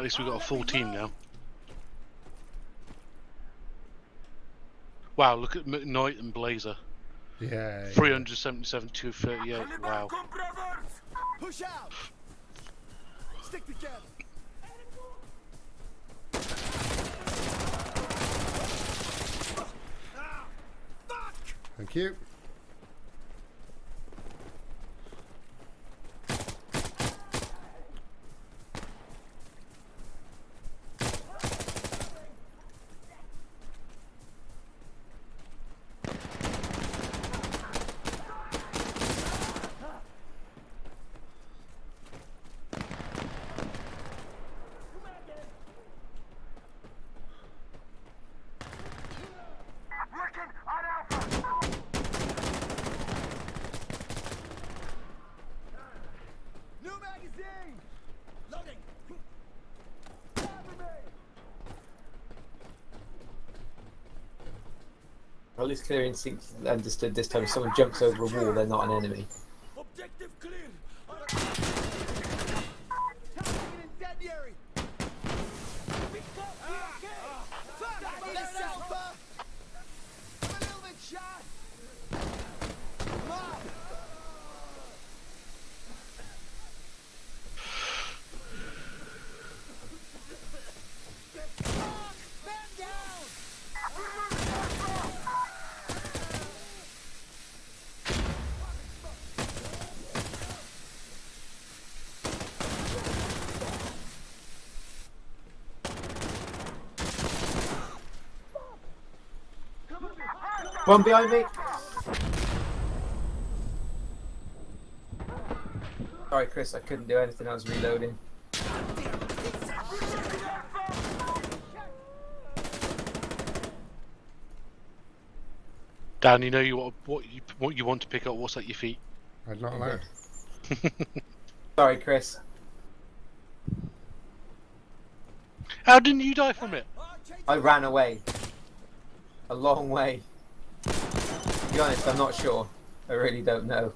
least we've got a full team now. Wow, look at McKnight and Blazer. Yeah. 377 to 38. Wow. Push out. Stick together. Thank you. Well, at least clear instinct understood this time. If someone jumps over a wall, they're not an enemy. Objective clear. Targeting incendiary. Shot. Mob. Man down. One behind me! Sorry, Chris, I couldn't do anything. I was reloading. Dan, you know what you want to pick up. What's at your feet? I'm not allowed. Sorry, Chris. How didn't you die from it? I ran away. A long way. To be honest, I'm not sure. I really don't know.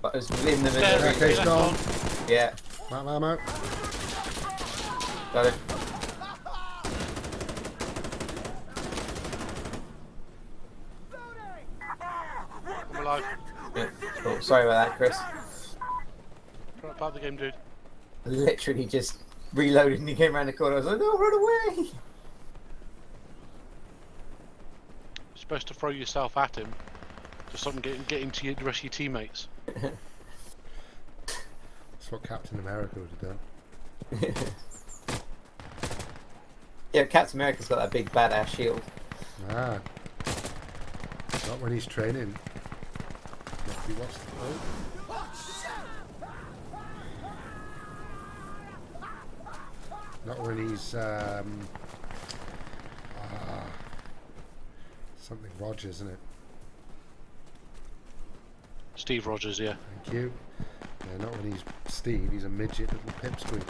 But I was within the middle. Okay, gone. Yeah, Ammo. got it. I'm alive. Yeah, cool. Sorry about that, Chris. Right, part of the game, dude. I literally just reloaded and he came around the corner. I was like, no, run away! You're supposed to throw yourself at him to stop him getting to the rest of your teammates. That's what Captain America would have done. Yeah, Captain America's got that big badass shield. Ah. Not when he's training. He wants to Not when he's something Rogers, isn't it? Steve Rogers, yeah. Thank you. Yeah, not when he's Steve, he's a midget little pipsqueak.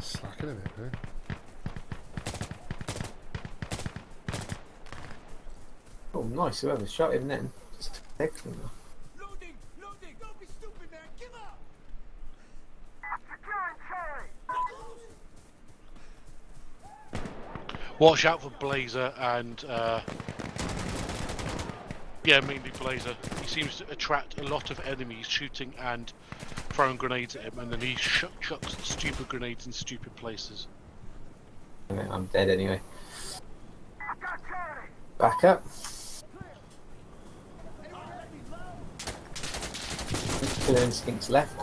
Slacking a bit, eh? Oh, nice. Whoever shot him then. Just excellent. Loading. Don't be stupid, man. Give up. Watch out for Blazer and yeah, mainly Blazer. He seems to attract a lot of enemies shooting and throwing grenades at him, and then he chucks stupid grenades in stupid places. Okay, I'm dead anyway. Back up. Killer instincts left.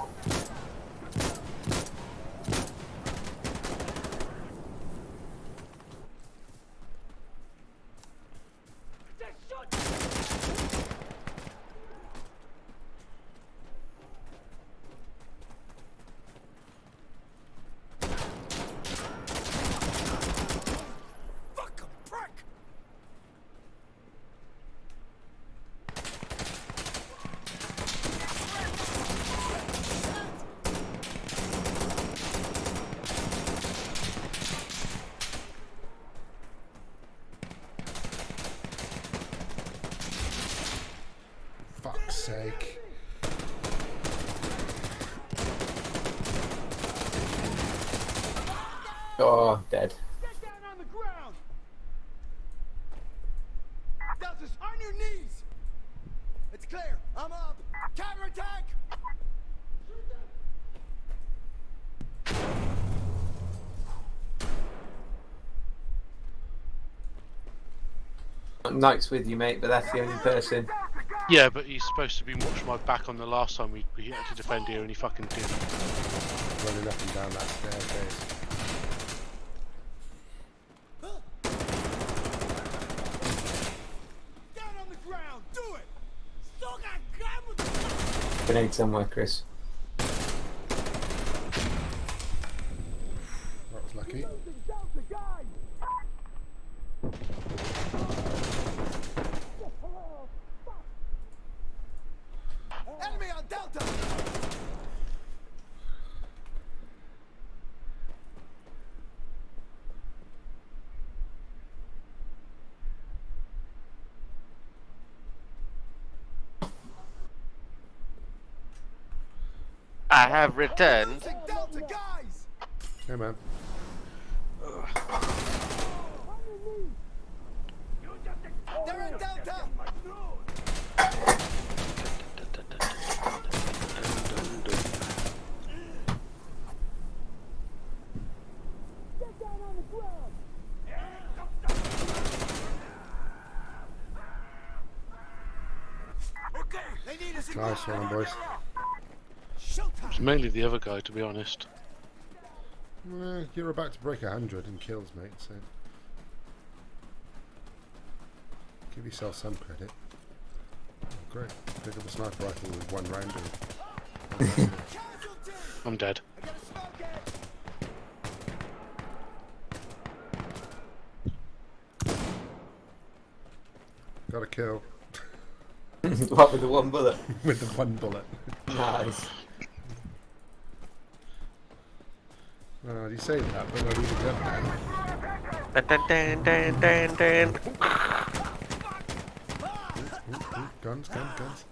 sake. Oh, dead. Get down on the ground. Deltas, on your knees. It's clear. I'm up. Counterattack. Knight's with you, mate, but that's the only person. Yeah, but he's supposed to be watching my back on the last time we had to defend here, and he fucking didn't. Running up and down that staircase. Down on the ground. Do it. Still got gun with the Grenade somewhere, Chris. That was lucky. Delta guys. Enemy on Delta. I have returned. Losing Delta guys. Hey man. They're in Delta. Get down on the ground. Okay, they need us in Nice one, boys. Showtime. It's mainly the other guy, to be honest. Well, you're about to break 100 in kills, mate, so give yourself some credit. Oh, great. Pick up a sniper rifle with one round in it. Casualty. I'm dead. I gotta smoke it. Got a kill What with the one bullet? with the one bullet. Nice. Oh, you say that, but I need a gun now. Dun, dun, dun, dun, dun, dun. Ooh, guns, guns, guns.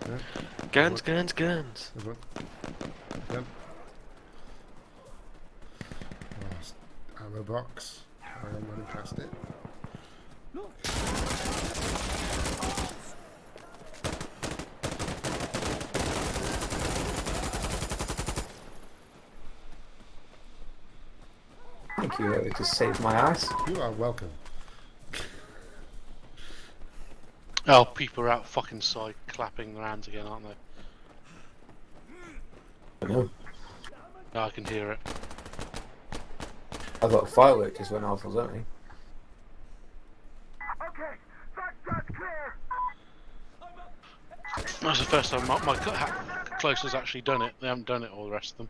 Yeah, Guns, guns, guns. there's one. Gun. Oh, ammo box. I'm running past it. Thank you, it just saved my ass. You are welcome. Oh, people are out fucking side clapping their hands again, aren't they? I know. Yeah, I can hear it. I thought a firework just went off or something. Okay, that's clear. That's the first time my close has actually done it. They haven't done it all the rest of them.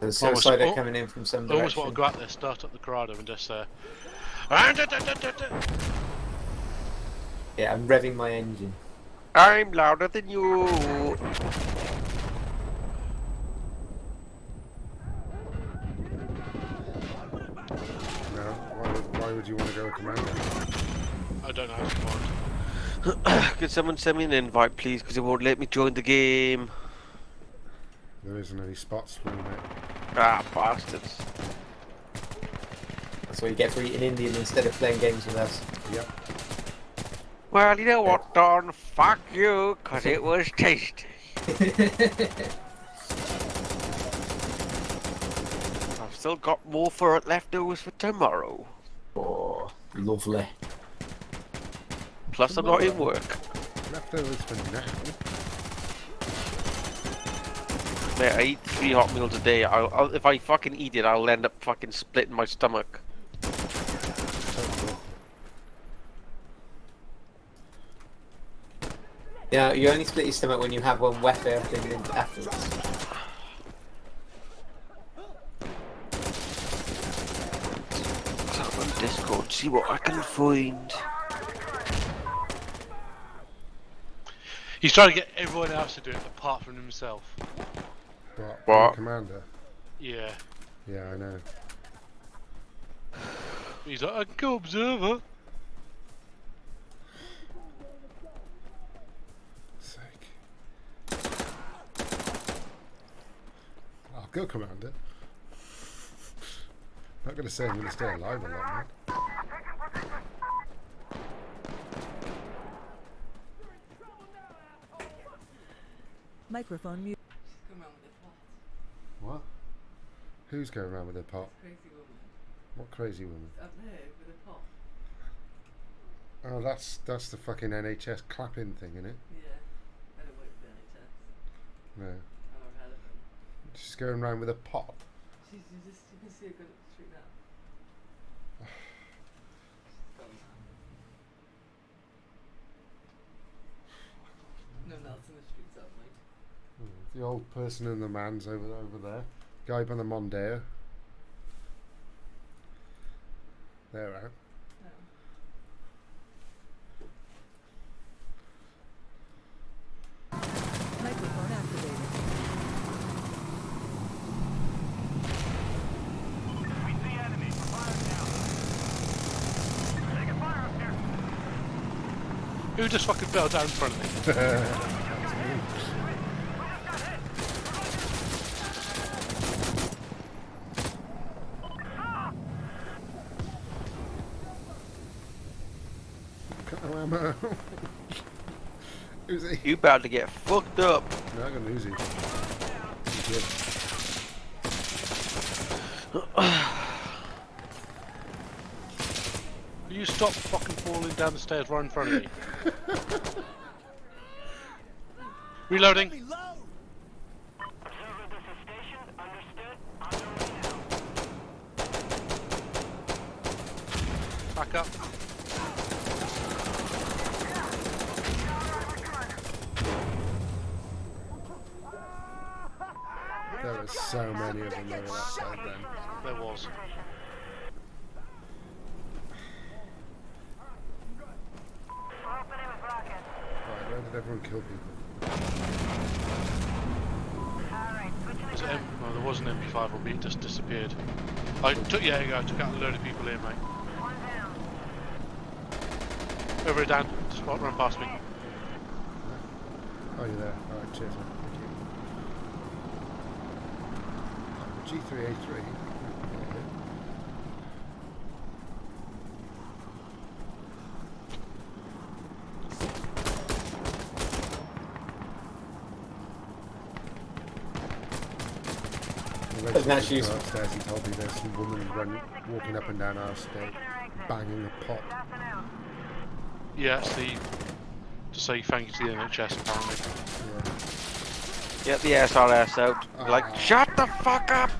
There's a Almost- suicide al- coming in from some I almost want direction. to go out there, start up the Corrado and just Yeah, I'm revving my engine. I'm louder than you. No, why would you want to go with commander? I don't know how to command. Could someone send me an invite, please? Because it won't let me join the game. There isn't any spots for you, mate. Ah, bastards. That's what you get for eating Indian instead of playing games with us. Yep. Well, you know what, Don? Fuck you, because it was tasty. I've still got more for leftovers for tomorrow. Oh, lovely. Plus, I'm not in work. Leftovers for now. Mate, I eat 3 hot meals a day. If I fucking eat it, I'll end up fucking splitting my stomach. Yeah, you only split your stomach when you have one wet everything afterwards. Up on Discord, see what I can find. He's trying to get everyone else to do it apart from himself. What? Commander? Yeah. Yeah, I know. He's like, I can go observer. Go, Commander. Not going to say I'm going to stay alive a lot, man. Microphone mute. Come on with the plot. What? Who's going around with a pot? Crazy woman. What crazy woman? Up there with a pot. Oh, that's the fucking NHS clapping thing, isn't it? Yeah. I don't work for the NHS. No. I've never heard of them. She's going around with a pot. You can see her going up the street now. She's gone now. No else in the streets up, mate. The old person and the man's over there. Guy by the Mondeo. They're out. No. Microphone activated. We see enemy. Fire down. Taking fire up here. Who just fucking fell down in front of me? Got no ammo. Uzi. You about to get fucked up. No, I got an Uzi. Good. Will you stop fucking falling down the stairs right in front of me? Reloading. Reload. Observer, this is station. Understood. On the way now. Back up. There were so many of them over that side then. There was. Right, where did everyone kill people? Was it well, there was an MP5 on me, it just disappeared. I took out a load of people here, mate. Over here, Dan. Just run past me. Oh, you're there. Alright, cheers, man. Thank you. G3A3. That's useful. Upstairs, he told me there's some woman walking up and down our estate, banging a pot. Yeah, it's the to say thank you to the NHS apparently. Yeah. Get the SRS out. Like, shut the fuck up!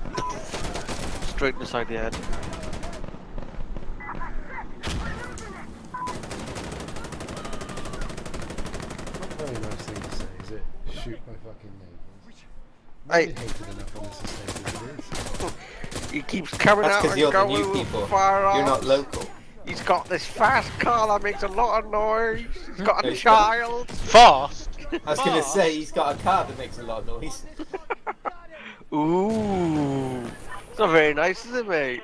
Straight inside the head. Not a very nice thing to say, is it? Shoot my fucking neighbours. Hey. Really hated enough on this estate as it is. He keeps coming That's out because and you're the going new with people. firearms. You're not local. He's got this fast car that makes a lot of noise. He's got a He's got- child. Fast! I was going to say, he's got a car that makes a lot of noise. Ooh. It's not very nice, is it, mate?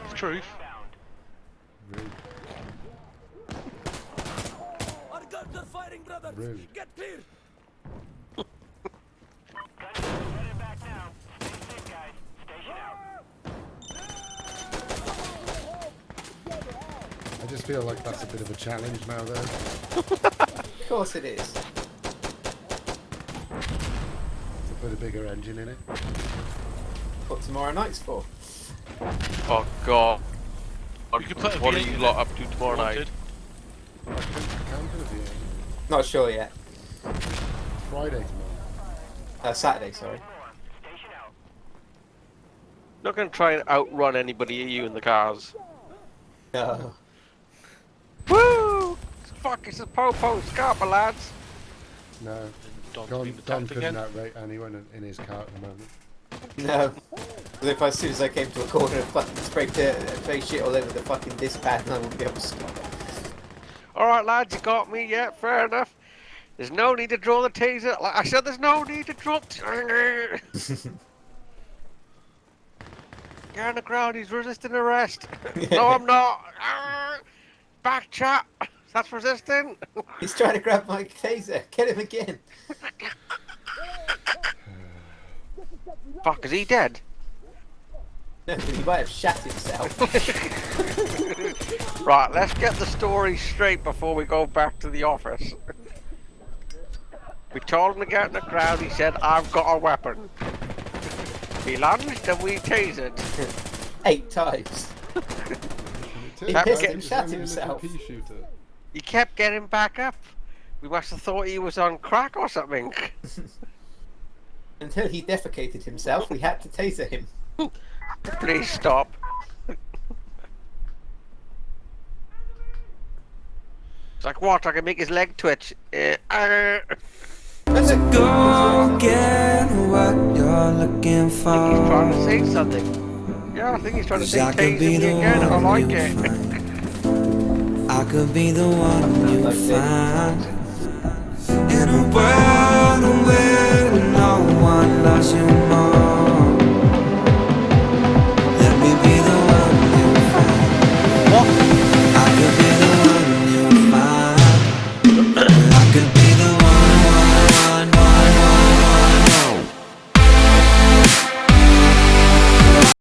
It's truth. Rude. Our guns are firing, brothers. Rude. Get clear. Headed back now. Stay safe, guys. Station out. I just feel like that's a bit of a challenge now, though. Of course it is. To put a bigger engine in it. What tomorrow night's for? Oh, God. You could put a What are V8 you in lot it, up to tomorrow night? wanted. I can put a V8. Not sure yet. Friday tomorrow. Saturday, sorry. Station out. Not going to try and outrun anybody of you in the cars. No. Woo! Fuck, it's a po-po scarper, lads. No. Don's Don been couldn't attacked again. outrate anyone in his car at the moment. No. As if as soon as I came to a corner and fucking sprayed shit all over the fucking dispatch, and I wouldn't be able to stop. Alright, lads, you got me, yeah, fair enough. There's no need to draw the taser. Like I said, there's no need to draw. You're on the ground, he's resisting arrest. No, I'm not. Back, chap. That's resisting. He's trying to grab my taser. Get him again. Fuck, is he dead? No, he might have shat himself. Right, let's get the story straight before we go back to the office. We told him to get in the crowd, he said, I've got a weapon. He lunged and we tasered. 8 times. He Kept pissed getting- and shat Only a little himself. pea shooter. He kept getting back up. We must have thought he was on crack or something. Until he defecated himself, we had to taser him. Please stop. It's like what? I can make his leg twitch. Go get what you're looking He's trying to for. say something. Yeah, I think he's trying to 'Cause say I could tase be me the again. I one like you it. find. I could be the one you Like this. find. In a world where no one loves you more.